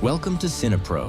Welcome to Cinepro,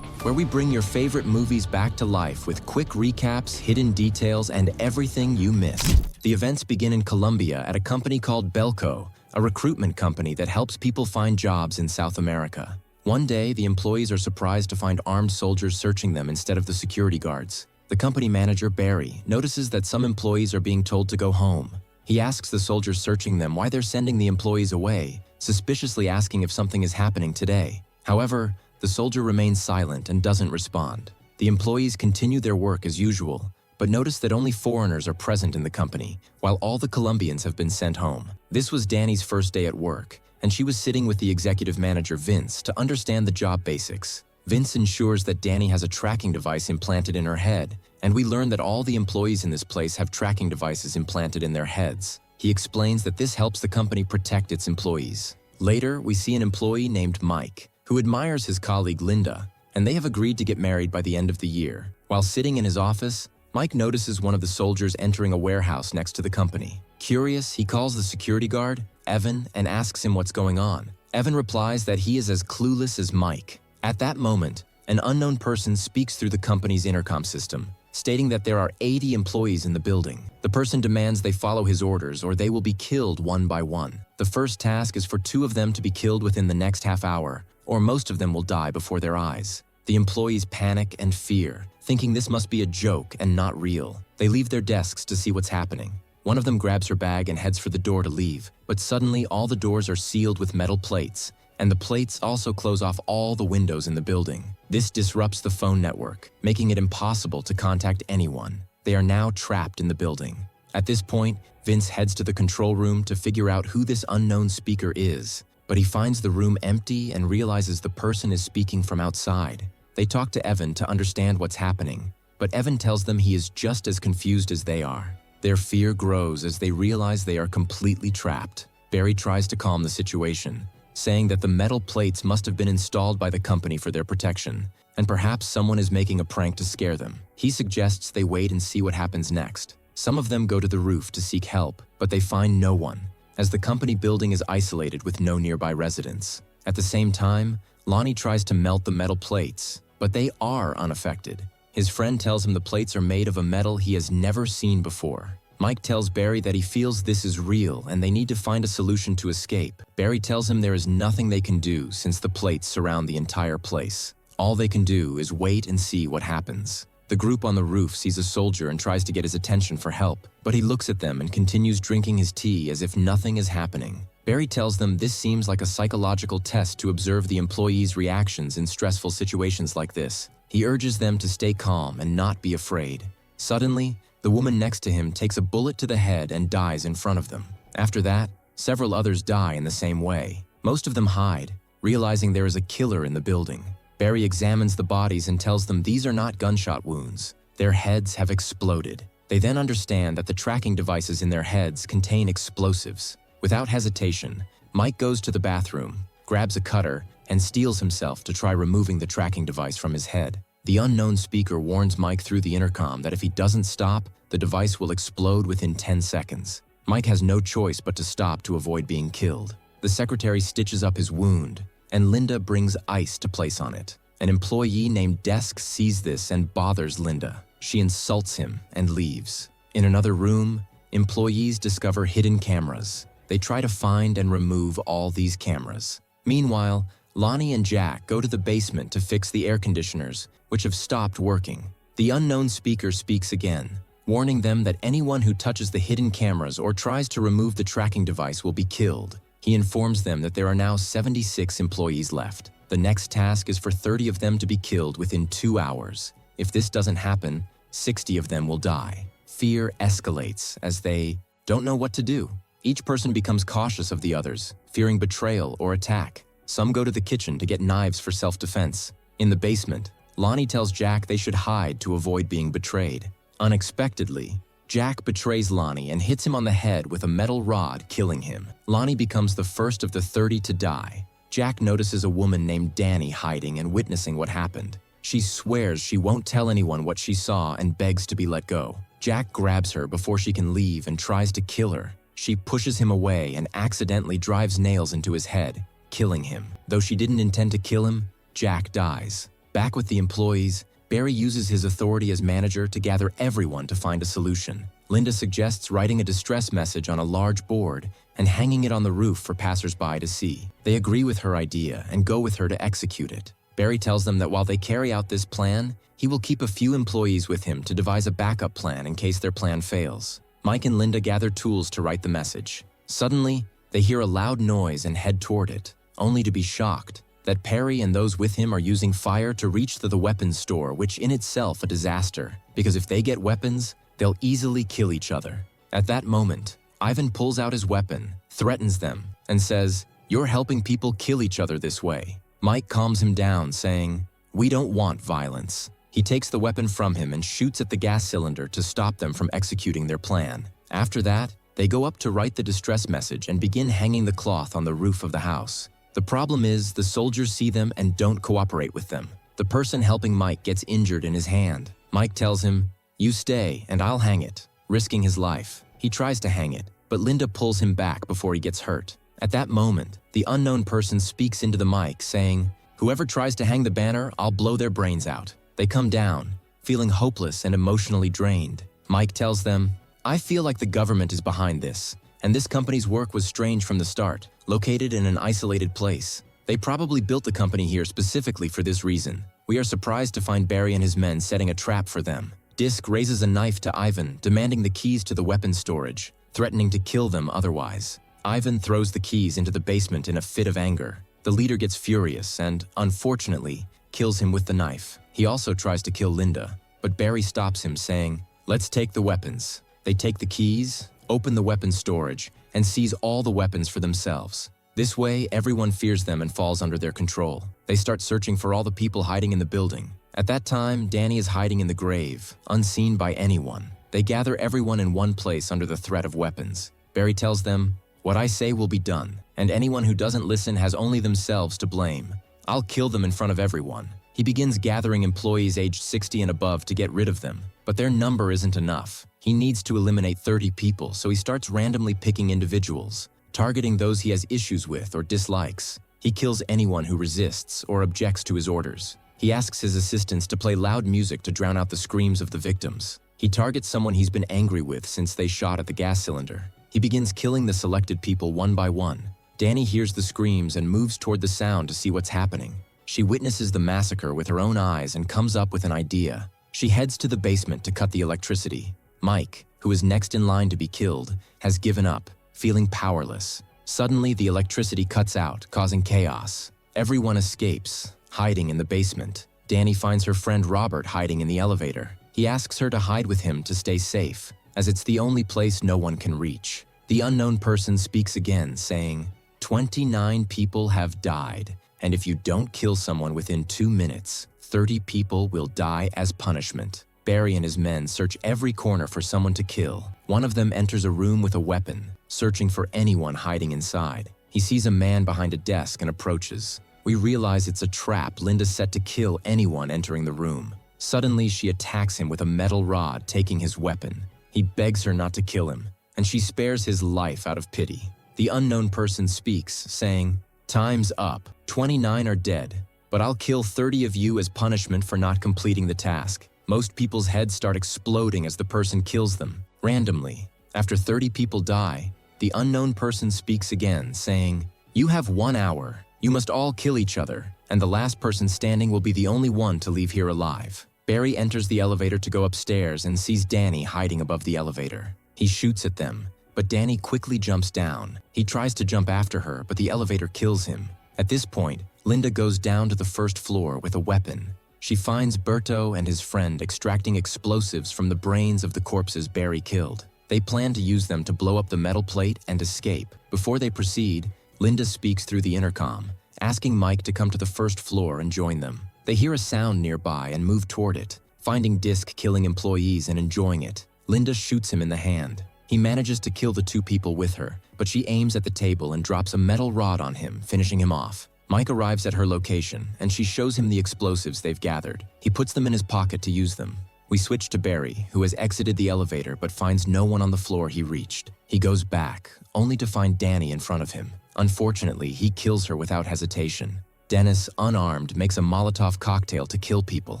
where we bring your favorite movies back to life with quick recaps, hidden details, and everything you missed. The events begin in Colombia at a company called Belko, a recruitment company that helps people find jobs in South America. One day, the employees are surprised to find armed soldiers searching them instead of the security guards. The company manager, Barry, notices that some employees are being told to go home. He asks the soldiers searching them why they're sending the employees away, suspiciously asking if something is happening today. However, the soldier remains silent and doesn't respond. The employees continue their work as usual, but notice that only foreigners are present in the company, while all the Colombians have been sent home. This was Danny's first day at work, and she was sitting with the executive manager, Vince, to understand the job basics. Vince ensures that Danny has a tracking device implanted in her head, and we learn that all the employees in this place have tracking devices implanted in their heads. He explains that this helps the company protect its employees. Later, we see an employee named Mike, who admires his colleague Linda, and they have agreed to get married by the end of the year. While sitting in his office, Mike notices one of the soldiers entering a warehouse next to the company. Curious, he calls the security guard, Evan, and asks him what's going on. Evan replies that he is as clueless as Mike. At that moment, an unknown person speaks through the company's intercom system, stating that there are 80 employees in the building. The person demands they follow his orders or they will be killed one by one. The first task is for 2 of them to be killed within the next half hour, or most of them will die before their eyes. The employees panic and fear, thinking this must be a joke and not real. They leave their desks to see what's happening. One of them grabs her bag and heads for the door to leave, but suddenly all the doors are sealed with metal plates, and the plates also close off all the windows in the building. This disrupts the phone network, making it impossible to contact anyone. They are now trapped in the building. At this point, Vince heads to the control room to figure out who this unknown speaker is, but he finds the room empty and realizes the person is speaking from outside. They talk to Evan to understand what's happening, but Evan tells them he is just as confused as they are. Their fear grows as they realize they are completely trapped. Barry tries to calm the situation, saying that the metal plates must have been installed by the company for their protection, and perhaps someone is making a prank to scare them. He suggests they wait and see what happens next. Some of them go to the roof to seek help, but they find no one, as the company building is isolated with no nearby residents. At the same time, Lonnie tries to melt the metal plates, but they are unaffected. His friend tells him the plates are made of a metal he has never seen before. Mike tells Barry that he feels this is real and they need to find a solution to escape. Barry tells him there is nothing they can do since the plates surround the entire place. All they can do is wait and see what happens. The group on the roof sees a soldier and tries to get his attention for help, but he looks at them and continues drinking his tea as if nothing is happening. Barry tells them this seems like a psychological test to observe the employees' reactions in stressful situations like this. He urges them to stay calm and not be afraid. Suddenly, the woman next to him takes a bullet to the head and dies in front of them. After that, several others die in the same way. Most of them hide, realizing there is a killer in the building. Barry examines the bodies and tells them these are not gunshot wounds. Their heads have exploded. They then understand that the tracking devices in their heads contain explosives. Without hesitation, Mike goes to the bathroom, grabs a cutter, and steels himself to try removing the tracking device from his head. The unknown speaker warns Mike through the intercom that if he doesn't stop, the device will explode within 10 seconds. Mike has no choice but to stop to avoid being killed. The secretary stitches up his wound, and Linda brings ice to place on it. An employee named Desk sees this and bothers Linda. She insults him and leaves. In another room, employees discover hidden cameras. They try to find and remove all these cameras. Meanwhile, Lonnie and Jack go to the basement to fix the air conditioners, which have stopped working. The unknown speaker speaks again, warning them that anyone who touches the hidden cameras or tries to remove the tracking device will be killed. He informs them that there are now 76 employees left. The next task is for 30 of them to be killed within 2 hours. If this doesn't happen, 60 of them will die. Fear escalates as they don't know what to do. Each person becomes cautious of the others, fearing betrayal or attack. Some go to the kitchen to get knives for self-defense. In the basement, Lonnie tells Jack they should hide to avoid being betrayed. Unexpectedly, Jack betrays Lonnie and hits him on the head with a metal rod, killing him. Lonnie becomes the first of the 30 to die. Jack notices a woman named Danny hiding and witnessing what happened. She swears she won't tell anyone what she saw and begs to be let go. Jack grabs her before she can leave and tries to kill her. She pushes him away and accidentally drives nails into his head, killing him. Though she didn't intend to kill him, Jack dies. Back with the employees, Barry uses his authority as manager to gather everyone to find a solution. Linda suggests writing a distress message on a large board and hanging it on the roof for passersby to see. They agree with her idea and go with her to execute it. Barry tells them that while they carry out this plan, he will keep a few employees with him to devise a backup plan in case their plan fails. Mike and Linda gather tools to write the message. Suddenly, they hear a loud noise and head toward it, only to be shocked that Perry and those with him are using fire to reach the weapons store, which in itself a disaster, because if they get weapons, they'll easily kill each other. At that moment, Ivan pulls out his weapon, threatens them, and says, "You're helping people kill each other this way." Mike calms him down, saying, "We don't want violence." He takes the weapon from him and shoots at the gas cylinder to stop them from executing their plan. After that, they go up to write the distress message and begin hanging the cloth on the roof of the house. The problem is, the soldiers see them and don't cooperate with them. The person helping Mike gets injured in his hand. Mike tells him, "You stay and I'll hang it," risking his life. He tries to hang it, but Linda pulls him back before he gets hurt. At that moment, the unknown person speaks into the mic, saying, "Whoever tries to hang the banner, I'll blow their brains out." They come down, feeling hopeless and emotionally drained. Mike tells them, "I feel like the government is behind this, and this company's work was strange from the start, located in an isolated place. They probably built the company here specifically for this reason. We are surprised to find Barry and his men setting a trap for them." Disk raises a knife to Ivan, demanding the keys to the weapons storage, threatening to kill them otherwise. Ivan throws the keys into the basement in a fit of anger. The leader gets furious and, unfortunately, kills him with the knife. He also tries to kill Linda, but Barry stops him, saying, "Let's take the weapons." They take the keys, open the weapons storage, and seize all the weapons for themselves. This way, everyone fears them and falls under their control. They start searching for all the people hiding in the building. At that time, Danny is hiding in the grave, unseen by anyone. They gather everyone in one place under the threat of weapons. Barry tells them, "What I say will be done, and anyone who doesn't listen has only themselves to blame. I'll kill them in front of everyone." He begins gathering employees aged 60 and above to get rid of them, but their number isn't enough. He needs to eliminate 30 people, so he starts randomly picking individuals, targeting those he has issues with or dislikes. He kills anyone who resists or objects to his orders. He asks his assistants to play loud music to drown out the screams of the victims. He targets someone he's been angry with since they shot at the gas cylinder. He begins killing the selected people one by one. Danny hears the screams and moves toward the sound to see what's happening. She witnesses the massacre with her own eyes and comes up with an idea. She heads to the basement to cut the electricity. Mike, who is next in line to be killed, has given up, feeling powerless. Suddenly, the electricity cuts out, causing chaos. Everyone escapes, hiding in the basement. Danny finds her friend Robert hiding in the elevator. He asks her to hide with him to stay safe, as it's the only place no one can reach. The unknown person speaks again, saying, 29 people have died, and if you don't kill someone within 2 minutes, 30 people will die as punishment. Barry and his men search every corner for someone to kill. One of them enters a room with a weapon, searching for anyone hiding inside. He sees a man behind a desk and approaches. We realize it's a trap Linda set to kill anyone entering the room. Suddenly, she attacks him with a metal rod, taking his weapon. He begs her not to kill him, and she spares his life out of pity. The unknown person speaks, saying, "Time's up. 29 are dead, but I'll kill 30 of you as punishment for not completing the task." Most people's heads start exploding as the person kills them, randomly. After 30 people die, the unknown person speaks again, saying, "You have 1 hour. You must all kill each other, and the last person standing will be the only one to leave here alive." Barry enters the elevator to go upstairs and sees Danny hiding above the elevator. He shoots at them, but Danny quickly jumps down. He tries to jump after her, but the elevator kills him. At this point, Linda goes down to the first floor with a weapon. She finds Berto and his friend extracting explosives from the brains of the corpses Barry killed. They plan to use them to blow up the metal plate and escape. Before they proceed, Linda speaks through the intercom, asking Mike to come to the first floor and join them. They hear a sound nearby and move toward it, finding Disk killing employees and enjoying it. Linda shoots him in the hand. He manages to kill the 2 people with her, but she aims at the table and drops a metal rod on him, finishing him off. Mike arrives at her location, and she shows him the explosives they've gathered. He puts them in his pocket to use them. We switch to Barry, who has exited the elevator but finds no one on the floor he reached. He goes back, only to find Danny in front of him. Unfortunately, he kills her without hesitation. Dennis, unarmed, makes a Molotov cocktail to kill people.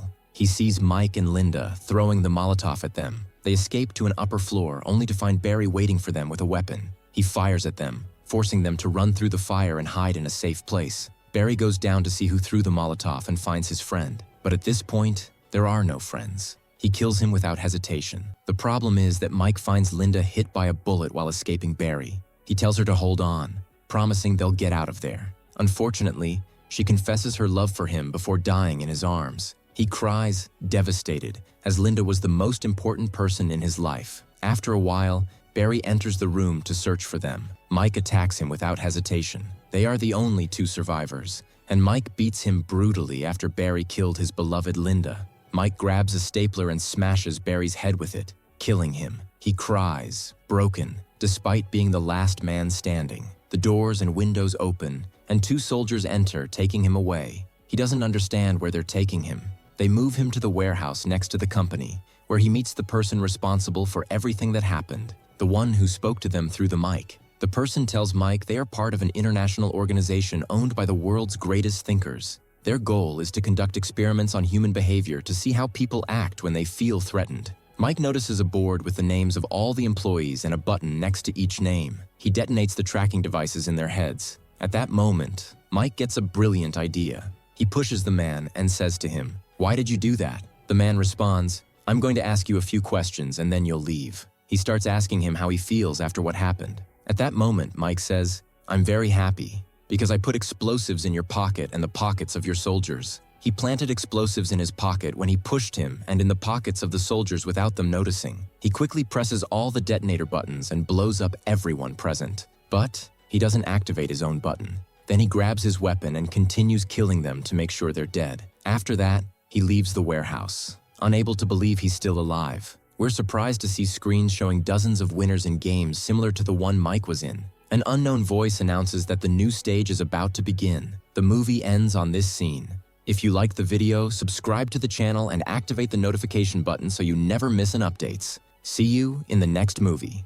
He sees Mike and Linda throwing the Molotov at them. They escape to an upper floor, only to find Barry waiting for them with a weapon. He fires at them, forcing them to run through the fire and hide in a safe place. Barry goes down to see who threw the Molotov and finds his friend. But at this point, there are no friends. He kills him without hesitation. The problem is that Mike finds Linda hit by a bullet while escaping Barry. He tells her to hold on, promising they'll get out of there. Unfortunately, she confesses her love for him before dying in his arms. He cries, devastated, as Linda was the most important person in his life. After a while, Barry enters the room to search for them. Mike attacks him without hesitation. They are the only two survivors, and Mike beats him brutally after Barry killed his beloved Linda. Mike grabs a stapler and smashes Barry's head with it, killing him. He cries, broken, despite being the last man standing. The doors and windows open, and two soldiers enter, taking him away. He doesn't understand where they're taking him. They move him to the warehouse next to the company, where he meets the person responsible for everything that happened, the one who spoke to them through the mic. The person tells Mike they are part of an international organization owned by the world's greatest thinkers. Their goal is to conduct experiments on human behavior to see how people act when they feel threatened. Mike notices a board with the names of all the employees and a button next to each name. He detonates the tracking devices in their heads. At that moment, Mike gets a brilliant idea. He pushes the man and says to him, "Why did you do that?" The man responds, "I'm going to ask you a few questions and then you'll leave." He starts asking him how he feels after what happened. At that moment, Mike says, "I'm very happy, because I put explosives in your pocket and the pockets of your soldiers." He planted explosives in his pocket when he pushed him and in the pockets of the soldiers without them noticing. He quickly presses all the detonator buttons and blows up everyone present. But he doesn't activate his own button. Then he grabs his weapon and continues killing them to make sure they're dead. After that, he leaves the warehouse, unable to believe he's still alive. We're surprised to see screens showing dozens of winners in games similar to the one Mike was in. An unknown voice announces that the new stage is about to begin. The movie ends on this scene. If you liked the video, subscribe to the channel and activate the notification button so you never miss an updates. See you in the next movie.